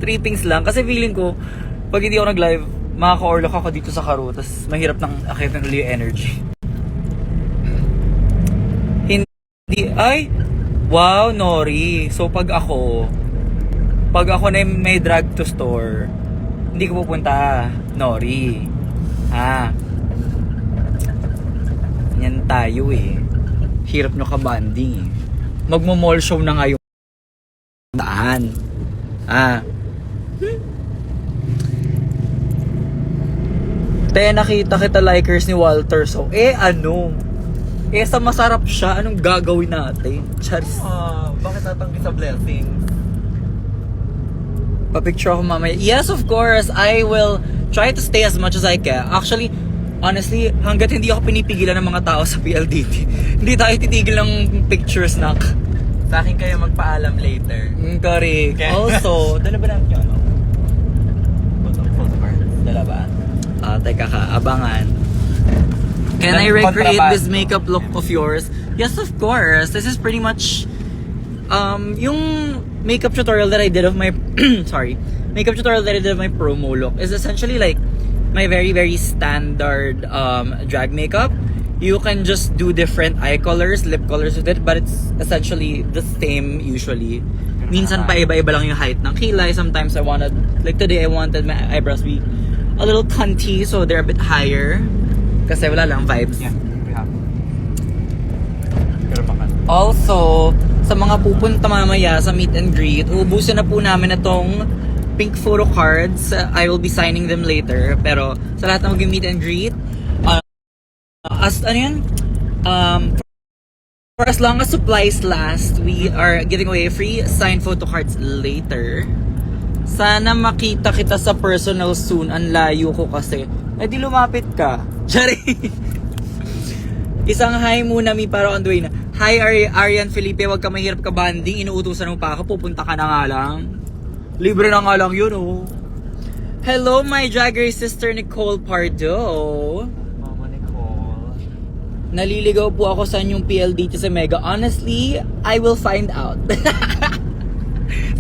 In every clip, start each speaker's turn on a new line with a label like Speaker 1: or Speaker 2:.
Speaker 1: trippings lang. Kasi feeling ko, pag hindi ako nag-live, makaka-orlock ako dito sa Karo. Tapos mahirap nang akitin ulit yung energy. Hindi, ay, wow, Nori. So pag ako na may drag to store, hindi ko pupunta, Nori. Ha? Yan tayo eh. Hirap nyo ka-banding eh. Magmo-mall show na nga yung daan. Te, nakita kita likers ni Walter. So, ano? Sa masarap siya, anong gagawin natin? Charis.
Speaker 2: Bakit natanggi sa blessings?
Speaker 1: Pa-picture ako mamaya. Yes, of course. I will try to stay as much as I can. Actually, honestly, hanggat hindi ako pinipigilan ng mga tao sa PLDT, hindi tayo titigil ng pictures, nak.
Speaker 2: Sa akin kayo magpaalam later.
Speaker 1: Correct.
Speaker 2: Okay.
Speaker 1: Also, dala ba namin yung ano?
Speaker 2: Photo card.
Speaker 1: Dala ba? Teka ka, abangan. Can I recreate this makeup look of yours? Yes, of course. This is pretty much yung makeup tutorial that I did of my makeup tutorial that I did of my promo look is essentially like my very very standard drag makeup. You can just do different eye colors, lip colors with it, but it's essentially the same usually. Minsan pa iba-iba lang yung height ng kilay. Sometimes like today I wanted my eyebrows to be a little cunty, so they're a bit higher. Kasi wala lang vibes.
Speaker 2: Yeah, we have. Pero baka.
Speaker 1: Also, sa mga pupunta mamaya sa meet and greet, ubusin na po namin itong pink photo cards. I will be signing them later. Pero sa lahat na mag-meet and greet, for as long as supplies last, we are giving away free signed photo cards later. Sana makita kita sa personal soon. Ang layo ko kasi. Di lumapit ka. Sorry. Isang hi muna, mi, para on the way na. Hi, Arian Felipe, wag ka mahirap ka banding. Inuutusan mo pa ako, pupunta ka na nga lang. Libre na nga lang yun, oh. Hello, my drag race sister Nicole Pardo.
Speaker 2: Mama Nicole.
Speaker 1: Naliligaw po ako sa inyong PLDT sa Mega. Honestly, I will find out.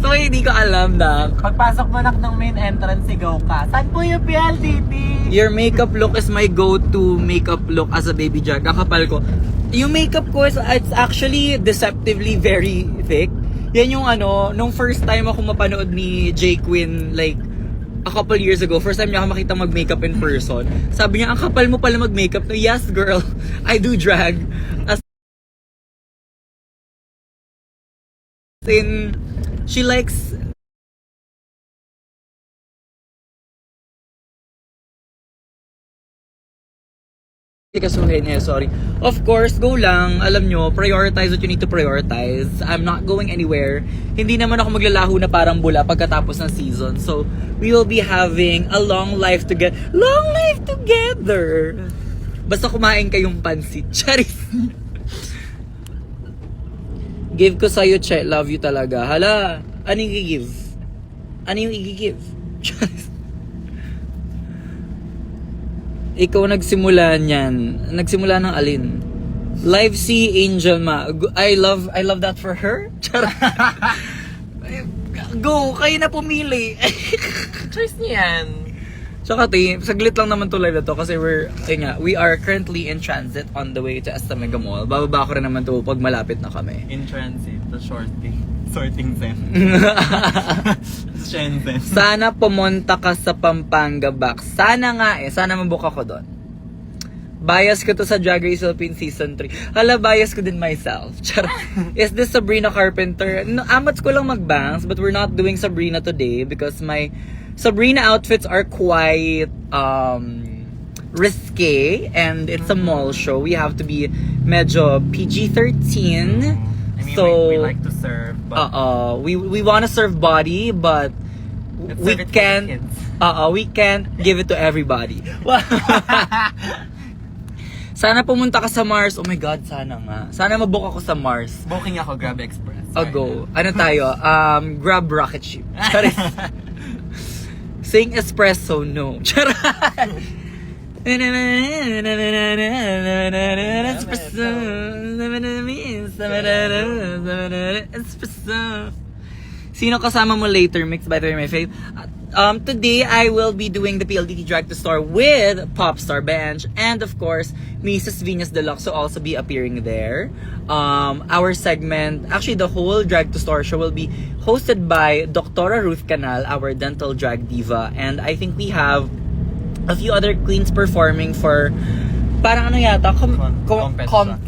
Speaker 1: So, hindi ko alam na.
Speaker 2: Pagpasok mo nak ng main entrance, sigaw ka. Saan po yung PLDT?
Speaker 1: Your makeup look is my go-to makeup look as a baby drag. Ang kapal ko. Yung makeup ko is it's actually deceptively very thick. Yan yung nung first time ako mapanood ni J. Quinn like a couple years ago. First time niya ako makita mag-makeup in person. Sabi niya, ang kapal mo pala mag-makeup. No, yes, girl. I do drag. As in, she likes kasuhin eh, sorry. Of course, go lang. Alam nyo, prioritize what you need to prioritize. I'm not going anywhere. Hindi naman ako maglalaho na parang bula pagkatapos ng season. So, we will be having a long life together. Long life together! Basta kumain kayong pansit. Charis! Give ko sa'yo, Che. Love you talaga. Hala, anong i-give? Ano yung i-give? Charis! Ikaw nagsimula niyan. Nagsimula ng alin? Live si Angel Ma. I love that for her. Go, kayo na pumili.
Speaker 2: Choice niyan.
Speaker 1: Tsaka saglit lang naman to live na to kasi we are currently in transit on the way to Esta Mega Mall. Bababa ko rin naman to pag malapit na kami.
Speaker 2: In transit, the sorting zen. Shenzhen.
Speaker 1: Sana pumunta ka sa Pampanga back. Sana nga sana mabook ako doon. Bias ko to sa Drag Race Philippines Season 3. Hala, bias ko din myself. Is this Sabrina Carpenter? No, amats ko lang mag-bangs, but we're not doing Sabrina today because my Sabrina outfits are quite risque and it's a mall show. We have to be medyo PG-13. So
Speaker 2: we like to serve, but
Speaker 1: we want to serve body, but we can't give it to everybody. Sana pumunta ka sa Mars. Oh my God, sana nga. Sana mabook ako sa Mars.
Speaker 2: Booking ako, Grab Express.
Speaker 1: Go. Ano tayo? Grab rocket ship. Sing espresso, no. Si Sino kasama mo later, Mix? By the way, my fave. Today, I will be doing the PLDT Drag to Store with Popstar Bench. And of course, Mrs. Venus Deluxe will also be appearing there. Our segment, actually the whole Drag to Store show will be hosted by Dr. Ruth Canal, our dental drag diva. And I think we have a few other queens performing for parang ano yata,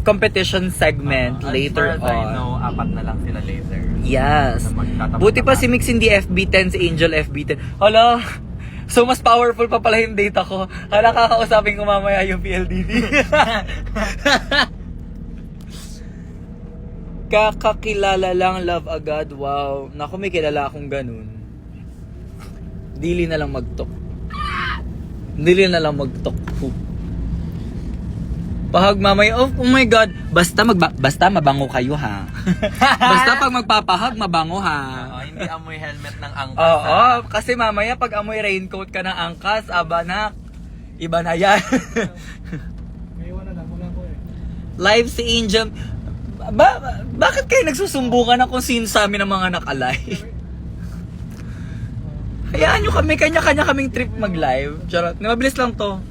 Speaker 1: competition segment later
Speaker 3: as far as I
Speaker 1: on.
Speaker 3: know, 4 na lang sila later.
Speaker 1: Yes.
Speaker 3: Na magtatapos
Speaker 1: Buti pa
Speaker 3: na.
Speaker 1: si Mix hindi FB10, si Angel FB10. Hala, so mas powerful pa pala yung data ko. Hala, kakausapin ko mamaya yung PLDT. Kakakilala lang, love agad. Wow. Naku, may kilala akong ganun. Dili na lang mag-talk. Dili na lang mag-talk. Pahag mamay, oh my God, basta mabango kayo ha. Basta pag magpapahag, mabango ha.
Speaker 3: Hindi amoy helmet ng angkas.
Speaker 1: Oo, kasi mamaya pag amoy raincoat ka ng angkas, aba na, iba na yan.
Speaker 2: May iwan na lang, wala ko eh.
Speaker 1: Live si Angel. Bakit kayo nagsusumbukan na kung sino sa amin ang mga naka-live? Hayaan nyo kami, kanya-kanya kaming trip mag-live. Charot, mabilis lang to.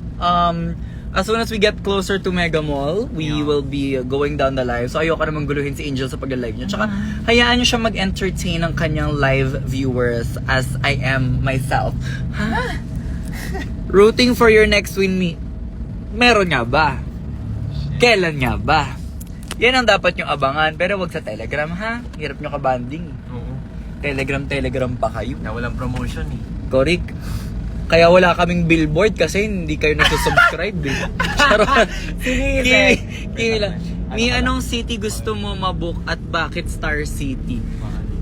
Speaker 1: As soon as we get closer to Mega Mall, we will be going down the live. So ayoko namang guluhin si Angel sa pag-live niya. Tsaka hayaan niyo siya mag-entertain ng kanyang live viewers as I am myself. Ha? Rooting for your next win me. Meron nga ba? Kailan nga ba? Yan ang dapat yung abangan. Pero wag sa Telegram ha. Hirap nyo ka-banding.
Speaker 3: Oo.
Speaker 1: Telegram pa kayo.
Speaker 3: Na walang promotion eh.
Speaker 1: Correct. Kaya wala kaming billboard kasi hindi kayo nagsusubscribe eh. Charot.
Speaker 2: Sige,
Speaker 1: Kimi lang. Mi, anong city gusto mo mabook at bakit Star City?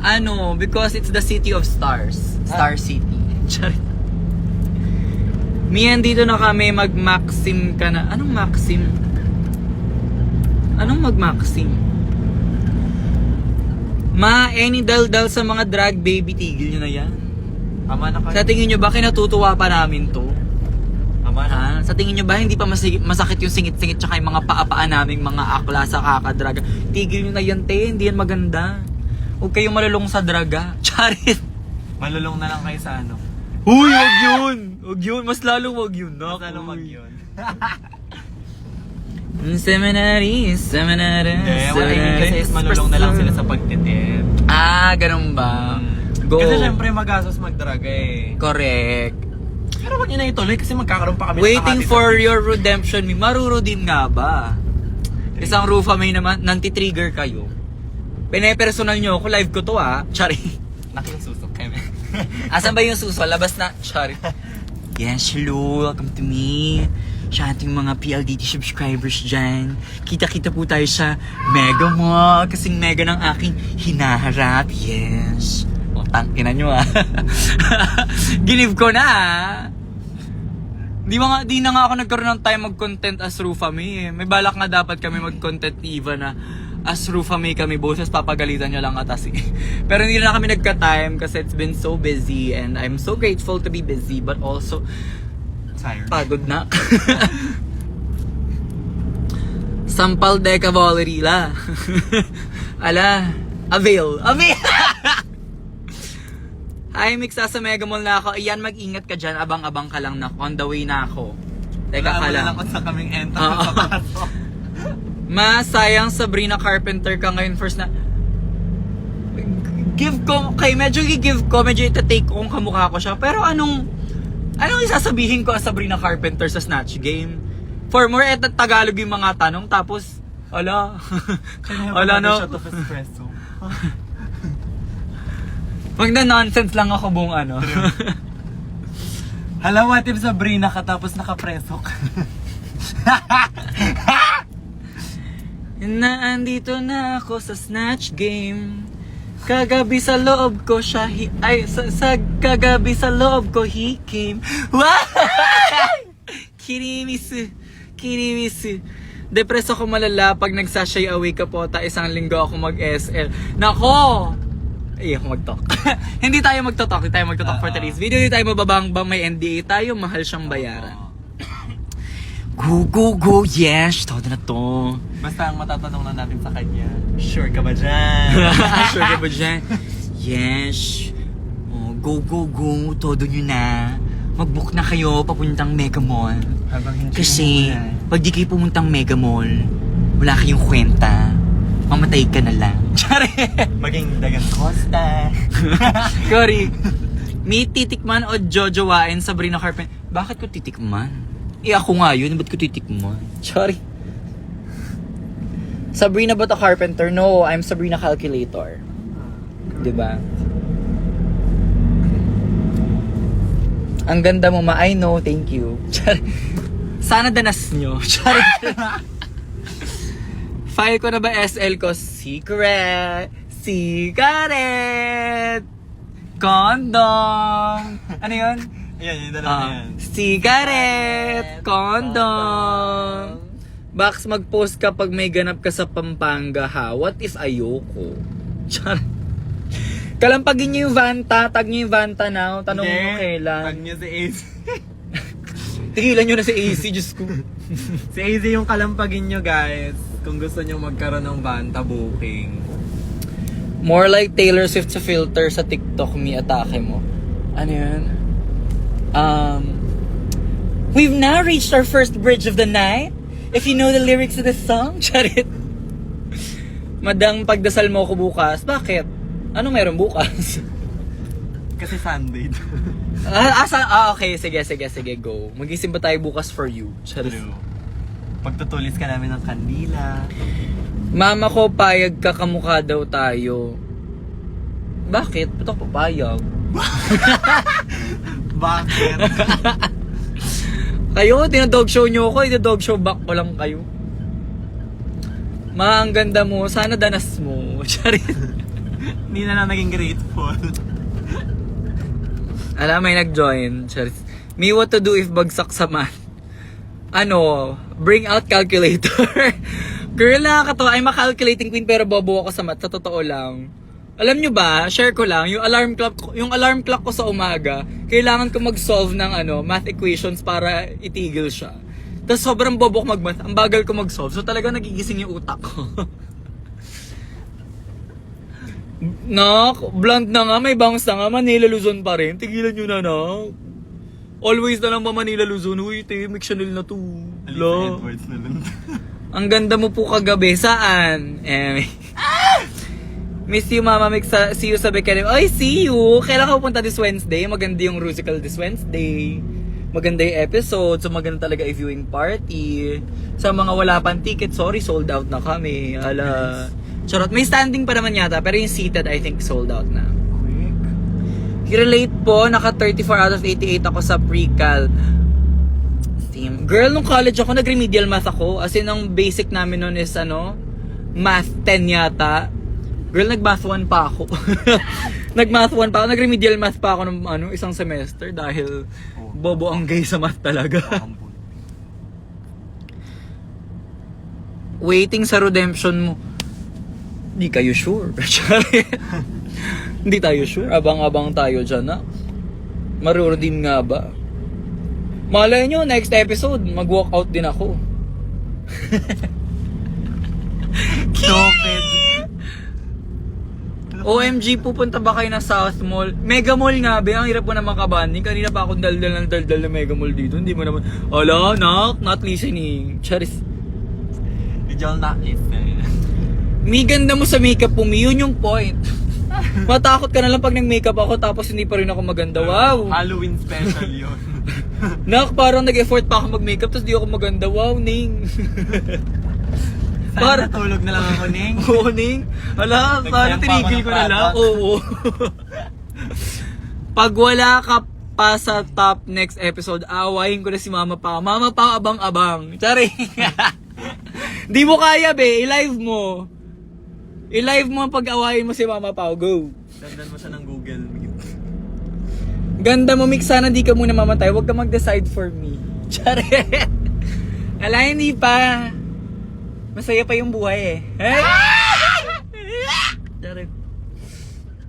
Speaker 1: Ano, because it's the city of stars. Star City. Charot. Mi, andito na kami, mag-maxim ka na. Anong maxim? Anong mag-maxim? Ma, any dal-dal sa mga drag baby, tigil nyo na yan.
Speaker 3: Tama na kayo.
Speaker 1: Sa tingin nyo ba kinatutuwa pa namin to?
Speaker 3: Tama na.
Speaker 1: Ha? Sa tingin nyo ba hindi pa masakit yung singit-singit tsaka yung mga paa-paa naming mga akla sa kakadraga? Tigil nyo na yan, te. Hindi yan maganda. Huwag kayong malulong sa draga. Charit.
Speaker 3: Malulong na lang kayo sa ano.
Speaker 1: Uy, wag yun. Wag yun. Mas lalo wag yun.
Speaker 3: Mas lalo mag yun.
Speaker 1: Seminary.
Speaker 3: What I mean kasi is malulong na lang sila sa pagtitip.
Speaker 1: Ah, ganun ba? Go.
Speaker 3: Kasi syempre magastos magdraga eh.
Speaker 1: Correct.
Speaker 3: Pero wag nyo na ituloy kasi magkakaroon pa kami
Speaker 1: Waiting for your redemption. Marurudim nga ba? Isang Rufa may naman, nanti-trigger kayo. Pine-personal nyo ako, live ko to ah. Chari.
Speaker 3: Nakisusok kami.
Speaker 1: Asan ba yung suso? Labas na. Chari. Yes, hello. Welcome to me. Sa ating mga PLDT subscribers dyan. Kita-kita po tayo sa Mega Mall. Kasing mega ng aking hinaharap. Yes. O, tangkinan nyo ah. Ginive ko na ah. Di na nga ako nagkaroon ng time mag-content as Rufa May eh. May balak nga dapat kami mag-content Eva na as Rufa May kami boses, papagalitan nyo lang atas eh. Pero hindi na kami nagka-time kasi it's been so busy and I'm so grateful to be busy but also
Speaker 3: Tired.
Speaker 1: pagod na. Sampal de cavalry la. Ala, avail. Hi, Mix, sa Mega Mall na ako. Iyan, mag-ingat ka dyan. Abang-abang ka lang na. On the way na ako. Teka ka lang.
Speaker 3: Wala ako sa kaming entrance sa pasok.
Speaker 1: Ma, sayang Sabrina Carpenter ka ngayon first na. Give ko, medyo ita-take ko kung kamukha ko siya. Pero anong isasabihin ko as Sabrina Carpenter sa Snatch Game? For more, Tagalog yung mga tanong. Tapos, ala no.
Speaker 3: Shot of espresso.
Speaker 1: Wag na nonsense lang ako buong ano.
Speaker 3: Hala, what if Sabrina ka tapos nakapreso ka?
Speaker 1: Naandito na ako sa Snatch Game. Kagabi sa loob ko siya kagabi sa loob ko he came. Wow! Kirimisu. Depress ako malala pag nagsashay away ka po isang linggo ako mag-SL. Nako! Ay, ako mag-talk. Hindi tayo magto-talk for today's video. Hindi tayo mababangbang, may NDA tayo, mahal siyang bayaran. Go, yes, todo na to.
Speaker 3: Basta ang matatanong lang natin sa kanya, sure ka ba dyan?
Speaker 1: Sure ka ba dyan? Yes. Oh, go, go, go. Todo nyo na. Mag-book na kayo papuntang Mega Mall.
Speaker 3: Habang hindi
Speaker 1: Kasi, pag di kayo pumuntang Mega Mall, wala kayong kwenta. Mamatay ka na lang. Tsare!
Speaker 3: maging Dagan Costa.
Speaker 1: Sorry. May titikman o jojowain Sabrina Carpenter. Bakit ko titikman? Ako nga yun. Ba't ko titikman? Sorry. Sabrina ba the Carpenter? No, I'm Sabrina Calculator. Diba? Ang ganda mo ma. I know, thank you. Sana danas nyo. File ko na ba SL ko? Secret! Secret! Condom! Ano yun?
Speaker 3: Ayan, yung dalawa na yan.
Speaker 1: Cigarette! Condom! Bax, mag-post ka pag may ganap ka sa Pampanga ha. What if ayoko? Char. Kalampagin niyo yung Vanta. Tag niyo yung Vanta now. Tanong niyo kailan.
Speaker 3: Tag niyo si Ace.
Speaker 1: Tigilan niyo na si AC, Diyos ko.
Speaker 3: Si Ace yung kalampagin nyo, guys. Kung gusto nyo magkaroon ng Vanta booking.
Speaker 1: More like Taylor Swift sa filter sa TikTok, me atake mo. Ano yun? We've now reached our first bridge of the night. If you know the lyrics of the song, charit. Madang pagdasal mo ko bukas. Bakit? Ano meron bukas?
Speaker 3: Kasi Sunday.
Speaker 1: Okay. Sige, go. Mag-isip ba tayo bukas for you? Charit.
Speaker 3: Pagtutulis ka namin ng kandila.
Speaker 1: Mama ko, payag ka, kamukha daw tayo. Bakit? Ba't ako papayag?
Speaker 3: Bakit?
Speaker 1: Kayo, dinadog show nyo ako, dinadog show back ko lang kayo. Ma, ang ganda mo, sana danas mo. Charit.
Speaker 3: Hindi na lang naging grateful.
Speaker 1: Alam, may nag-join. Charit. Me, what to do if bagsak sa math? Ano, bring out calculator. Girl, nakakatawa. I'm a calculating queen pero bobo ako sa math. Sa totoo lang. Alam nyo ba, share ko lang, yung alarm clock ko sa umaga, kailangan ko mag-solve ng math equations para itigil siya. Tapos sobrang bobo ko mag-math, ang bagal ko mag-solve. So talaga nagigising yung utak ko. Nak, blunt na nga, may bounce na nga, Manila Luzon pa rin. Tigilan nyo na, nak. Always na lang ba Manila Luzon? Uy, Mix Chanel na to.
Speaker 3: Alisa Edwards na lang.
Speaker 1: Ang ganda mo po kagabi. Saan? Miss you, Mama Mix. See you sa Bekalim. Ay, see you! Kailan ka pupunta this Wednesday? Maganda yung musical this Wednesday. Maganda yung episode. So, maganda talaga yung viewing party. Sa mga wala pang ticket, sorry, sold out na kami. Ala. Charot. May standing pa naman yata. Pero yung seated, I think, sold out na.
Speaker 3: Quick.
Speaker 1: I-relate po, naka 34 out of 88 ako sa pre-cal. Girl, nung college ako, nag-remedial math ako. As in, ang basic namin nun is, math 10 yata. Girl, nag-math 1 pa ako. Nag-math 1 pa ako. Nag-remedial math pa ako ng isang semester dahil bobo ang gay sa math talaga. Waiting sa redemption mo. Di kayo sure. Hindi tayo sure. Abang-abang tayo dyan, na. Maruredeem nga ba? Malay nyo, next episode, mag-walkout din ako.
Speaker 3: Stupid.
Speaker 1: OMG, pupunta ba kayo ng South Mall? Mega Mall nga, be. Ang hirap mo na makabanding. Kanina pa akong daldal na Mega Mall dito. Hindi mo naman, ala, not listening. Charis.
Speaker 3: Hindi ako not listening.
Speaker 1: Mi, ganda mo sa makeup mo, Mi. Yun yung point. Matakot ka na lang pag nag-makeup ako tapos hindi pa rin ako maganda. Wow.
Speaker 3: Halloween special yun.
Speaker 1: Nak, parang nag-effort pa ako mag-makeup tapos di ako maganda. Wow, Ning.
Speaker 3: Sana natulog na lang ako, Ning.
Speaker 1: Oo, Ning. Ala, sana tinigil ko na lang. Oo. Pag wala ka pa sa top next episode, awayin ko na si Mama Pao. Mama Pao, abang-abang. Sorry. Di mo kaya, be. I-live mo. I-live mo ang pag-awayin mo si Mama Pao. Go.
Speaker 3: Dandan mo siya ng Google Meet.
Speaker 1: Ganda mo, Mix. Sana di ka muna mamatay. Huwag ka mag-decide for me. Charet. Ala, hindi pa. Masaya pa yung buhay eh. Charet.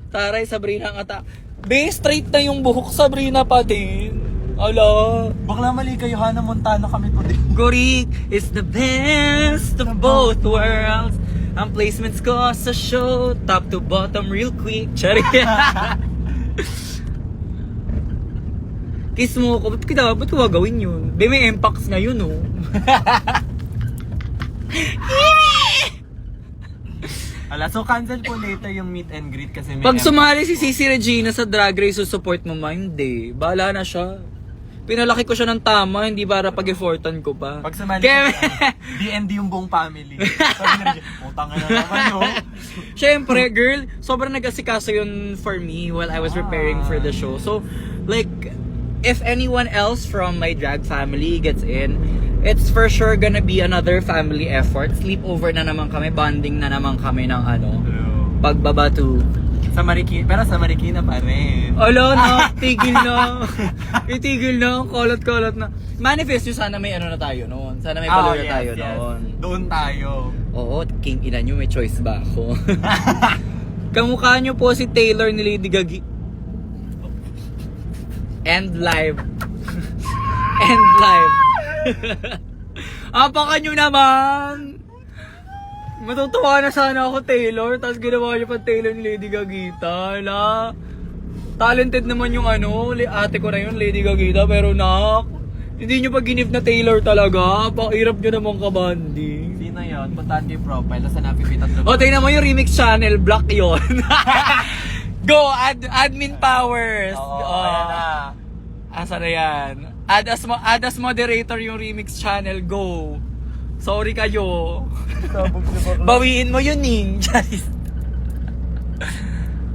Speaker 1: Taray, Sabrina ang ata. Be, straight na yung buhok, Sabrina pa din. Ala.
Speaker 3: Bakla mali kayo, Hannah Montana kami po din.
Speaker 1: Gorik is the best of both worlds. Ang placements ko sa show, top to bottom real quick. Cherry. Kiss mo ko, ba't ko gagawin yun? Be, may Empax ngayon, oh.
Speaker 3: Ala, so cancel po later yung meet and greet kasi may
Speaker 1: Pag sumali si Cici Regina sa Drag Race, support mo ma, hindi. Bahala na siya. Pinalaki ko siya ng tama, hindi para pag-effortan ko pa.
Speaker 3: Pag sumali
Speaker 1: Kaya-
Speaker 3: D&D yung buong family. Sabi na rin, utang na naman yun.
Speaker 1: Siyempre, girl, sobrang nag-asikaso yun for me while I was preparing for the show. So, like, if anyone else from my drag family gets in, it's for sure gonna be another family effort. Sleepover na naman kami, bonding na naman kami ng pagbaba to.
Speaker 3: Sa Marikina, pero sa Marikina pa rin.
Speaker 1: Alo na, tigil na. Itigil na, kolot-kolot na. Manifest yun, sana may ano na tayo noon. Sana may balo na tayo noon.
Speaker 3: Doon tayo.
Speaker 1: Oo, king ina nyo, may choice ba ako? Kamukha nyo po si Taylor ni Lady Gagi. End live. End live. Apakan nyo naman! Matutuwa na sana ako, Taylor. Tapos ginawa niyo pa Taylor ni Lady Gagita. Ala. Talented naman yung ate ko na yun, Lady Gagita. Pero nak, hindi nyo pa ginif na Taylor talaga. Pakirap nyo naman kabandi.
Speaker 3: Sino yun? Puntahan ko yung profile. Tapos napipitat na.
Speaker 1: O, tingnan mo yung remix channel. Block yun. Go! Admin powers!
Speaker 3: Oo,
Speaker 1: Oh.
Speaker 3: ayan na.
Speaker 1: Asa na yan? Add as moderator yung remix channel. Go! Sorry kayo. Bawiin mo yun, Ning. Charis.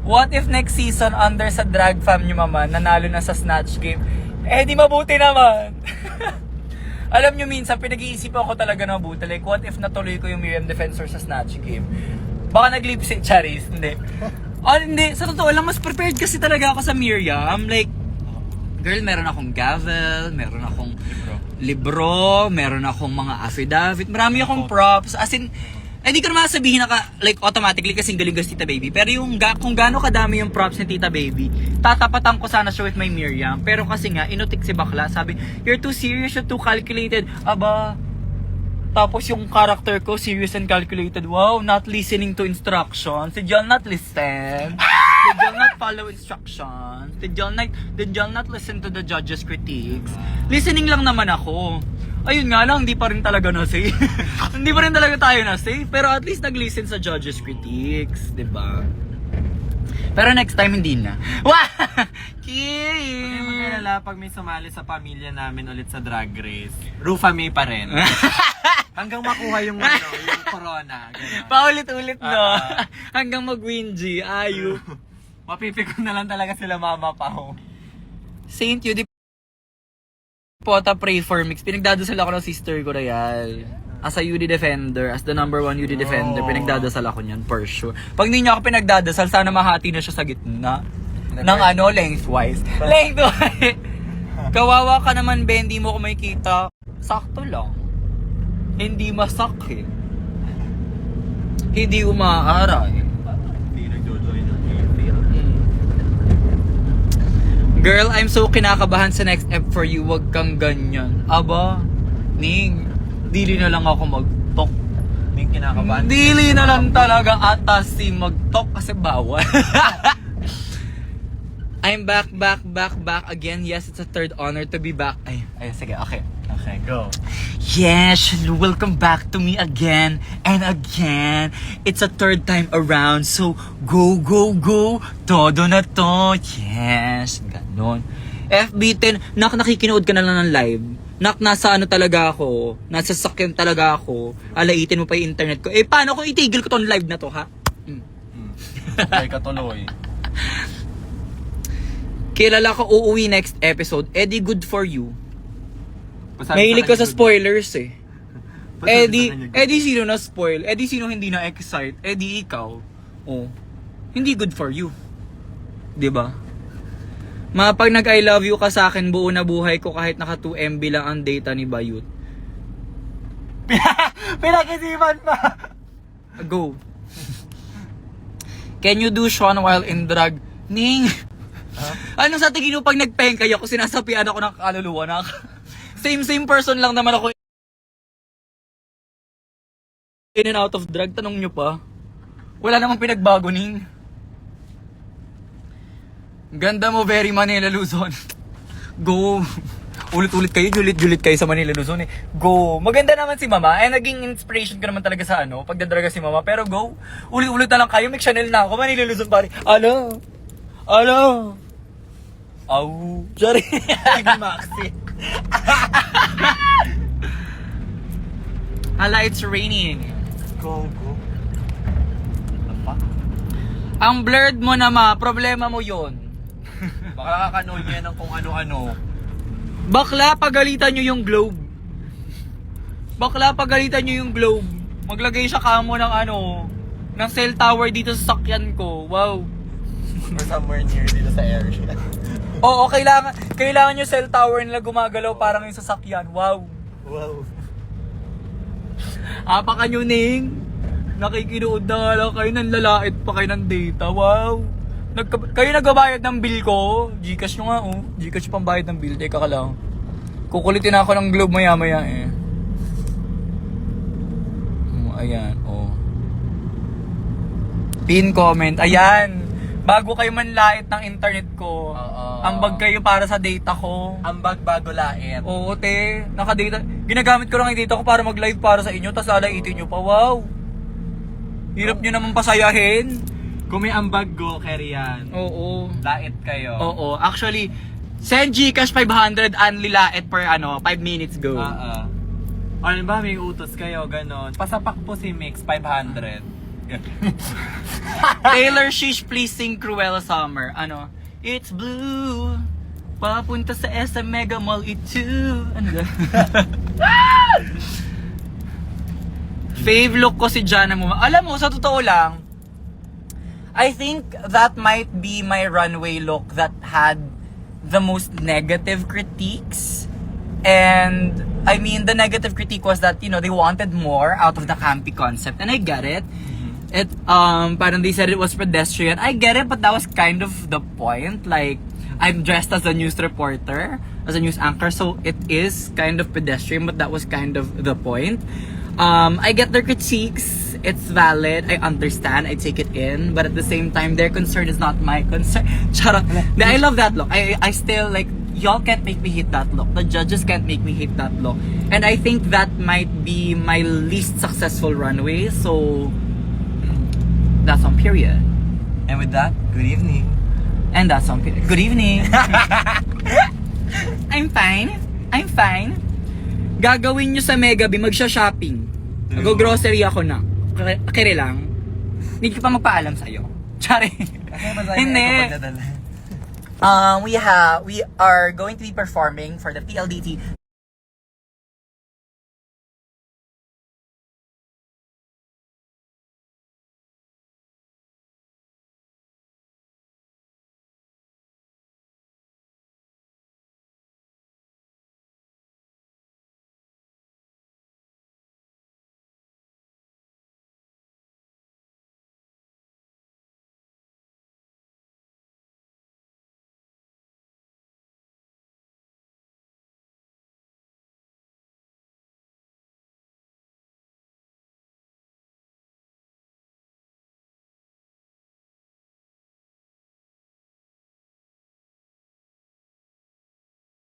Speaker 1: What if next season under sa drag fam nyo mama, nanalo na sa Snatch Game? Eh, di mabuti naman. Alam nyo, minsan pinag-iisipan ko talaga na mabuti. Like, what if natuloy ko yung Miriam Defensor sa Snatch Game? Baka nag-lip sync, Charis. Hindi. Hindi. Sa totoo lang, mas prepared kasi talaga ako sa Miriam. Like, girl, meron akong gavel, meron akong libro, meron akong mga affidavit, marami akong props. As in, di ko naman sabihin na like automatically kasing galing si Tita Baby. Pero yung kung gaano kadami yung props ni Tita Baby, tatapatan ko sana siya with my Miriam. Pero kasi nga, inutik si bakla. Sabi, you're too serious, you're too calculated. Aba, tapos yung character ko, serious and calculated. Wow, not listening to instructions. Did y'all not listen? Did y'all not follow instructions? Did y'all not listen to the judges' critiques? Listening lang naman ako. Ayun nga lang, hindi pa rin talaga na-safe. Hindi pa rin talaga tayo na-safe. Pero at least nag-listen sa judges' critiques. Diba? Pero next time, hindi na. Wah!
Speaker 3: Hindi mo
Speaker 1: Kidding!
Speaker 3: kalala pag may sumali sa pamilya namin ulit sa Drag Race. Rufa May pa rin. Hanggang makuha yung yung corona. Ganun.
Speaker 1: Paulit-ulit, no? Hanggang mag-wingy. Ayup.
Speaker 3: Mapipikon na lang talaga sila Mama Pao.
Speaker 1: Saint Judy Pota Pray for Mix. Pinagdadasal ako ng sister ko, Real. As a UD defender, as the number 1 UD defender, pinagdadasal ako niyan, for sure. Pag hindi niya ako pinagdadasal, sana mahati na siya sa gitna. Ng lengthwise. Lengthwise! Kawawa ka naman, Ben, hindi mo ko makikita. Sakto lang. Hindi masakit. Hindi umaaray.
Speaker 3: Hindi nagjo-join ng
Speaker 1: Girl, I'm so kinakabahan sa next ep for you. Wag kang ganyan. Aba, Ning, dili na lang ako mag-talk.
Speaker 3: May kinakabahan.
Speaker 1: Dili na lang talaga atasi mag-talk kasi bawal. I'm back again. Yes, it's a third honor to be back. Ay, sige, okay.
Speaker 3: Okay, go.
Speaker 1: Yes, welcome back to me again and again. It's a third time around, so go. Todo na to. Yes, ganon. FB10, nakikinood ka na lang ng live. Nasa talaga ako. Nasa sakyan talaga ako. Alaitin mo pa yung internet ko. Paano kung itigil ko tong live na to, ha?
Speaker 3: Okay, katuloy.
Speaker 1: Kilala ko uuwi next episode. Di good for you. Mahilig ka sa spoilers eh. Di sino na spoil? Di sino hindi na excite? Di ikaw. Oh. Hindi good for you. 'Di ba? Pag nag-I love you ka sa akin, buo na buhay ko kahit naka 2 MB lang ang data ni Bayut.
Speaker 3: Pinag-isipan pa!
Speaker 1: Go. Can you do Sean while in drag? Ning! Ano sa tingin mo pag nagpengkay ako, sinasapian ako ng kaluluwa na same person lang naman ako in and out of drag, tanong nyo pa. Wala namang pinagbago, Ning. Ganda mo, very Manila Luzon. Go. Ulit-ulit kayo, julit-julit kayo sa Manila Luzon eh. Go. Maganda naman si Mama. Eh, naging inspiration ka naman talaga sa pagdadraga si Mama. Pero go. Ulit-ulit na lang kayo. May Chanel na ako. Manila Luzon pare. Alo. Aw. Sorry. Maxi. Hala, it's raining.
Speaker 3: Go. Apa?
Speaker 1: Ang blurred mo na problema mo yon.
Speaker 3: Baka kakanood niya ng kung ano-ano.
Speaker 1: Bakla, pagalitan nyo yung globe. Maglagay siya kamo ng ng cell tower dito sa sakyan ko. Wow.
Speaker 3: Or somewhere near dito sa area.
Speaker 1: Oo, kailangan yung cell tower nila gumagalaw parang yung sasakyan. Wow. Apaka nyo, Ning. Nakikinood na nga lang kayo, nanlalait pa kayo ng data. Wow. Kayo nagbabayad ng bill ko. Gcash nyo nga, oh. Gcash pang bayad ng bill. Teka ka lang. Kukulitin ako ng globe maya-maya eh. Ayan, oh. Pin comment. Ayan. Bago kayo manlait ng internet ko. Ambag kayo para sa data ko.
Speaker 3: Ambag bago lait.
Speaker 1: Oo, te. Nakadata. Ginagamit ko lang yung data ko para mag-live para sa inyo. Tapos lalaitin nyo pa. Wow. Hirap nyo naman pasayahin.
Speaker 3: Kung may ambag go, carry yan.
Speaker 1: Oo.
Speaker 3: Lait kayo.
Speaker 1: Oo. Actually, send Gcash 500 unli lait per 5 minutes go.
Speaker 3: Ano ba, may utos kayo, ganon. Pasapak po si Mix, 500.
Speaker 1: Taylor Shish, please sing Cruella Summer. It's blue. Papunta sa SM Mega Mall itu. Fave look ko si Jana mo. Alam mo, sa totoo lang, I think that might be my runway look that had the most negative critiques. And I mean, the negative critique was that, they wanted more out of the campy concept. And I get it. Parang they said it was pedestrian. I get it, but that was kind of the point. Like, I'm dressed as a news reporter, as a news anchor, so it is kind of pedestrian, but that was kind of the point. I get their critiques. It's valid. I understand. I take it in. But at the same time, their concern is not my concern. Charot. I love that look. I still like, y'all can't make me hate that look. The judges can't make me hate that look. And I think that might be my least successful runway. So, that's on period.
Speaker 3: And with that, good evening.
Speaker 1: And that's on period. Good evening. I'm fine. Gagawin nyo sa Megabi, magsha-shopping. Mag-grocery ako na. Kere lang. Hindi ko pa magpaalam sa'yo. Tsari. Hindi. We are going to be performing for the PLDT